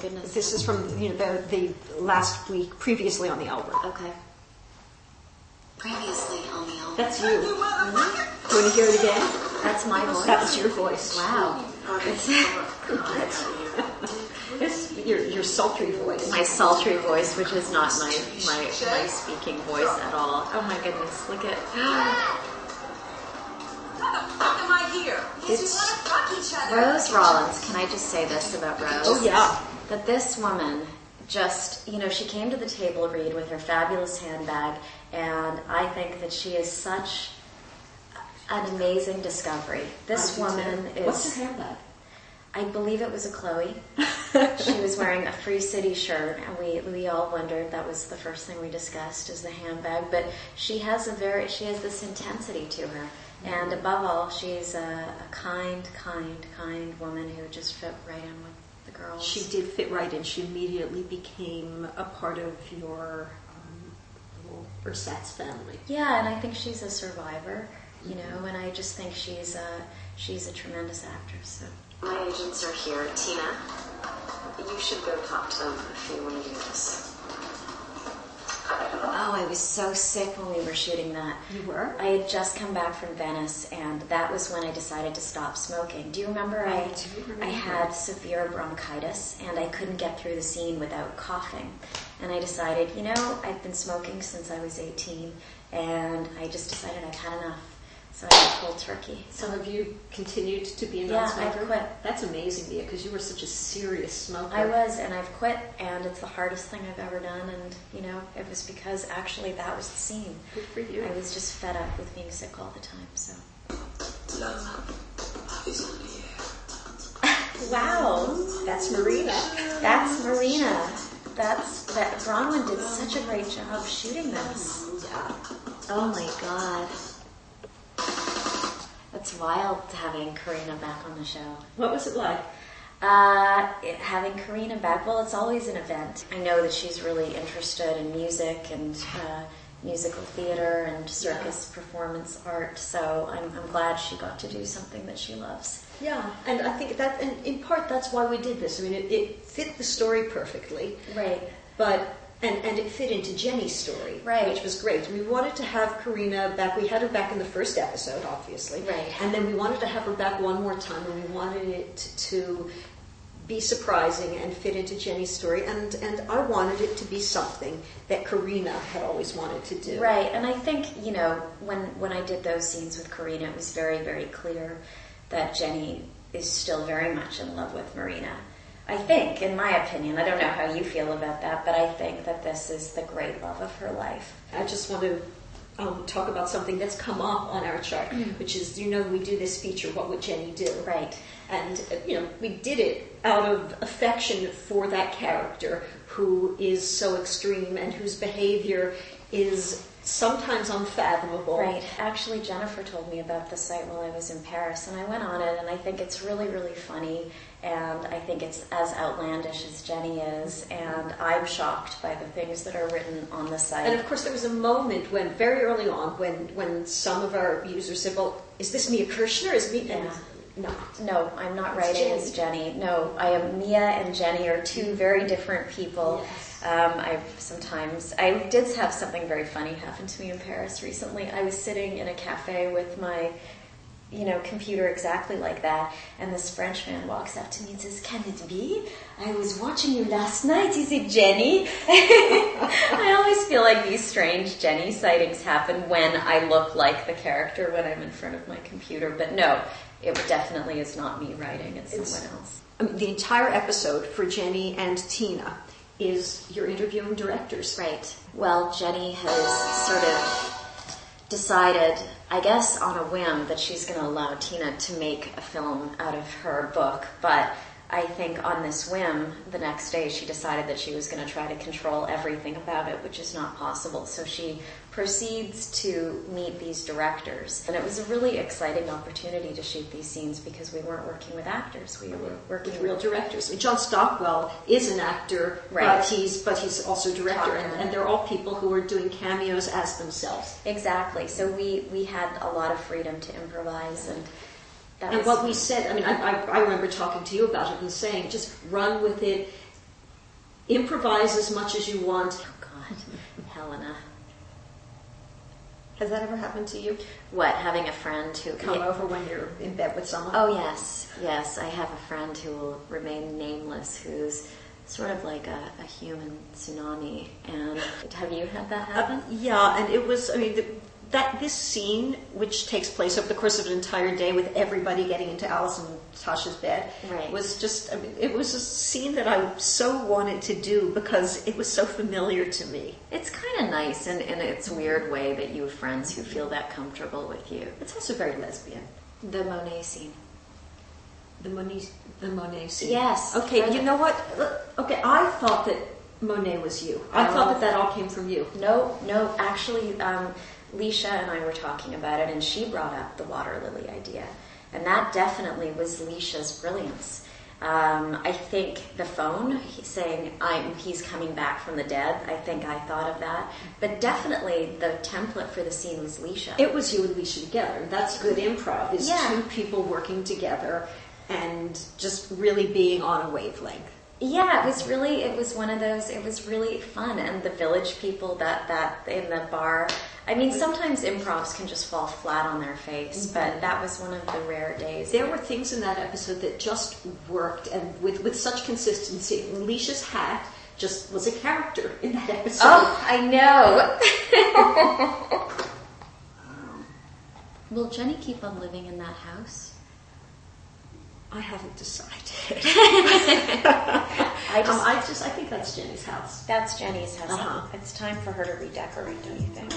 goodness. This is from the last week, previously on the Albert. Okay. Previously on the Albert. That's you. Mm-hmm. You want to hear it again? That's my voice. That's your voice. Wow. It's your sultry voice. My sultry voice, which is not my speaking voice at all. Oh my goodness, look at... Why the fuck am I here? Because we want to fuck each other. Rose Rollins, can I just say this about Rose? Oh, yeah. That this woman just, she came to the table read with her fabulous handbag, and I think that she is such an amazing discovery. This woman is... What's her handbag? I believe it was a Chloe. She was wearing a Free City shirt, and we all wondered, that was the first thing we discussed, is the handbag. But she has this intensity to her. And above all, she's a kind woman who just fit right in with the girls. She did fit right in. She immediately became a part of your Ersatz family. Yeah, and I think she's a survivor, and I just think she's a tremendous actress. So. My agents are here. Tina, you should go talk to them if you want to do this. Oh, I was so sick when we were shooting that. You were? I had just come back from Venice, and that was when I decided to stop smoking. Do you remember I had severe bronchitis, and I couldn't get through the scene without coughing. And I decided, I've been smoking since I was 18, and I just decided I've had enough. So I went cold turkey. So have you continued to be a non-smoker? Yeah, I've quit. That's amazing, Mia, because you were such a serious smoker. I was, and I've quit, and it's the hardest thing I've ever done, and, it was because actually that was the scene. Good for you. I was just fed up with being sick all the time, so. Wow. That's Marina. That's Marina. Bronwyn did such a great job shooting this. Yeah. Oh my God. It's wild having Karina back on the show. What was it like? Having Karina back, well, it's always an event. I know that she's really interested in music and musical theater and circus performance art, so I'm glad she got to do something that she loves. Yeah, and I think that, and in part, that's why we did this. I mean, it fit the story perfectly. Right. But... And it fit into Jenny's story, right, which was great. We wanted to have Karina back. We had her back in the first episode, obviously. Right. And then we wanted to have her back one more time, and we wanted it to be surprising and fit into Jenny's story. And I wanted it to be something that Karina had always wanted to do. Right. And I think, when I did those scenes with Karina, it was very, very clear that Jenny is still very much in love with Marina. I think, in my opinion, I don't know how you feel about that, but I think that this is the great love of her life. I just want to talk about something that's come up on our chart, which is, we do this feature, What Would Jenny Do? Right. And, we did it out of affection for that character who is so extreme and whose behavior is sometimes unfathomable. Right. Actually, Jennifer told me about the site while I was in Paris, and I went on it, and I think it's really, really funny, and I think it's as outlandish as Jenny is, and I'm shocked by the things that are written on the site. And of course, there was a moment when, very early on, when some of our users said, well, is this Mia Kirshner? Is Mia... Yeah. No, I'm not writing as Jenny. No, I am Mia and Jenny are two very different people. Yes. I did have something very funny happen to me in Paris recently. I was sitting in a cafe with my, computer exactly like that, and this French man walks up to me and says, "Can it be? I was watching you last night. Is it Jenny?" I always feel like these strange Jenny sightings happen when I look like the character when I'm in front of my computer, but no. It definitely is not me writing, it's someone else. I mean, the entire episode for Jenny and Tina is you're interviewing directors. Right. Well, Jenny has sort of decided, I guess on a whim, that she's going to allow Tina to make a film out of her book, but I think on this whim, the next day she decided that she was going to try to control everything about it, which is not possible. So she proceeds to meet these directors. And it was a really exciting opportunity to shoot these scenes because we weren't working with actors. We were working with real directors. I mean, John Stockwell is an actor, right. but he's also a director. And they're all people who are doing cameos as themselves. Exactly. So we had a lot of freedom to improvise and what we said, I mean, I remember talking to you about it and saying, just run with it, improvise as much as you want. Oh God, Helena. Has that ever happened to you? What, having a friend who... Come over when you're in bed with someone? Oh, yes. Yes, I have a friend who will remain nameless, who's sort of like a human tsunami. And have you had that happen? Yeah, and it was, this scene, which takes place over the course of an entire day with everybody getting into Alice and Tasha's bed, Right. was just, it was a scene that I so wanted to do because it was so familiar to me. It's kind of nice in its weird way that you have friends who feel that comfortable with you. It's also very lesbian. The Monet scene. The Monet scene. Yes. Okay, you know what? Okay, I thought that Monet was you. I thought that all came from you. No, actually, Leisha and I were talking about it, and she brought up the water lily idea. And that definitely was Leisha's brilliance. I think the phone, saying he's coming back from the dead, I think I thought of that. But definitely the template for the scene was Leisha. It was you and Leisha together. That's good improv, is Yeah. two people working together and just really being on a wavelength. Yeah, it was really fun. And the village people that in the bar, sometimes improvs can just fall flat on their face, but that was one of the rare days. There were things in that episode that just worked, and with such consistency. Leisha's hat just was a character in that episode. Oh, I know. Will Jenny keep on living in that house? I haven't decided. I think that's Jenny's house. That's Jenny's house. Uh-huh. It's time for her to redecorate, don't you think?